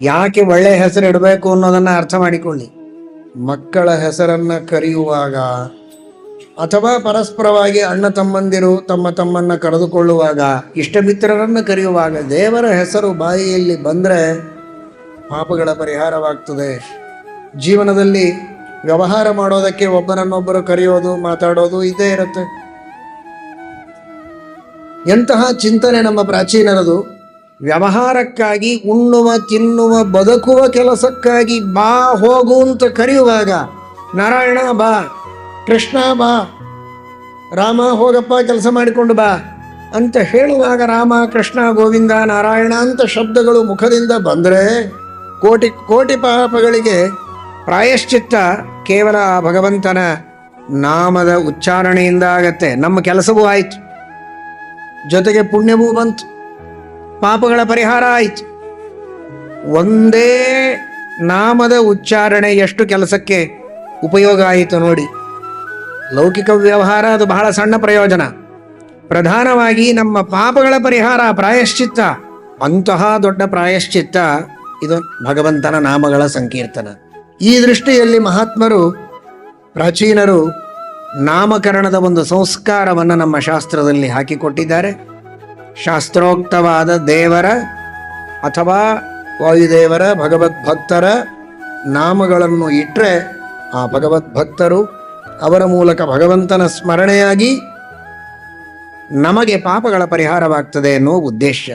ಯಾಕೆ ಒಳ್ಳೆ ಹೆಸರು ಇಡಬೇಕು ಅನ್ನೋದನ್ನ ಅರ್ಥ ಮಾಡಿಕೊಳ್ಳಿ. ಮಕ್ಕಳ ಹೆಸರನ್ನ ಕರೆಯುವಾಗ ಅಥವಾ ಪರಸ್ಪರವಾಗಿ ಅಣ್ಣ ತಮ್ಮಂದಿರು ತಮ್ಮನ್ನ ಕರೆದುಕೊಳ್ಳುವಾಗ, ಇಷ್ಟ ಮಿತ್ರರನ್ನು ಕರೆಯುವಾಗ ದೇವರ ಹೆಸರು ಬಾಯಿಯಲ್ಲಿ ಬಂದರೆ ಪಾಪಗಳ ಪರಿಹಾರವಾಗ್ತದೆ. ಜೀವನದಲ್ಲಿ ವ್ಯವಹಾರ ಮಾಡೋದಕ್ಕೆ ಒಬ್ಬರನ್ನೊಬ್ಬರು ಕರೆಯೋದು, ಮಾತಾಡೋದು ಇದ್ದೇ ಇರುತ್ತೆ. ಎಂತಹ ಚಿಂತನೆ ನಮ್ಮ ಪ್ರಾಚೀನರದು. ವ್ಯವಹಾರಕ್ಕಾಗಿ, ಉಣ್ಣುವ ತಿನ್ನುವ ಬದುಕುವ ಕೆಲಸಕ್ಕಾಗಿ ಬಾ ಹೋಗು ಅಂತ ಕರೆಯುವಾಗ ನಾರಾಯಣ ಬಾ, ಕೃಷ್ಣ ಬಾ, ರಾಮ ಹೋಗಪ್ಪ ಕೆಲಸ ಮಾಡಿಕೊಂಡು ಬಾ ಅಂತ ಹೇಳುವಾಗ ರಾಮ, ಕೃಷ್ಣ, ಗೋವಿಂದ, ನಾರಾಯಣ ಅಂತ ಶಬ್ದಗಳು ಮುಖದಿಂದ ಬಂದರೆ ಕೋಟಿ ಕೋಟಿ ಪಾಪಗಳಿಗೆ ಪ್ರಾಯಶ್ಚಿತ್ತ ಕೇವಲ ಆ ಭಗವಂತನ ನಾಮದ ಉಚ್ಚಾರಣೆಯಿಂದ ಆಗತ್ತೆ. ನಮ್ಮ ಕೆಲಸವೂ ಆಯಿತು, ಜೊತೆಗೆ ಪುಣ್ಯವೂ ಬಂತು, ಪಾಪಗಳ ಪರಿಹಾರ ಆಯಿತು. ಒಂದೇ ನಾಮದ ಉಚ್ಚಾರಣೆ ಎಷ್ಟು ಕೆಲಸಕ್ಕೆ ಉಪಯೋಗ ಆಯಿತು ನೋಡಿ. ಲೌಕಿಕ ವ್ಯವಹಾರ ಅದು ಬಹಳ ಸಣ್ಣ ಪ್ರಯೋಜನ. ಪ್ರಧಾನವಾಗಿ ನಮ್ಮ ಪಾಪಗಳ ಪರಿಹಾರ, ಪ್ರಾಯಶ್ಚಿತ್ತ, ಅಂತಹ ದೊಡ್ಡ ಪ್ರಾಯಶ್ಚಿತ್ತ ಇದು ಭಗವಂತನ ನಾಮಗಳ ಸಂಕೀರ್ತನ. ಈ ದೃಷ್ಟಿಯಲ್ಲಿ ಮಹಾತ್ಮರು, ಪ್ರಾಚೀನರು ನಾಮಕರಣದ ಒಂದು ಸಂಸ್ಕಾರವನ್ನು ನಮ್ಮ ಶಾಸ್ತ್ರದಲ್ಲಿ ಹಾಕಿಕೊಟ್ಟಿದ್ದಾರೆ. ಶಾಸ್ತ್ರೋಕ್ತವಾದ ದೇವರ ಅಥವಾ ವಾಯುದೇವರ, ಭಗವದ್ಭಕ್ತರ ನಾಮಗಳನ್ನು ಇಟ್ಟರೆ ಆ ಭಗವದ್ಭಕ್ತರು, ಅವರ ಮೂಲಕ ಭಗವಂತನ ಸ್ಮರಣೆಯಾಗಿ ನಮಗೆ ಪಾಪಗಳ ಪರಿಹಾರವಾಗ್ತದೆ ಅನ್ನೋ ಉದ್ದೇಶ.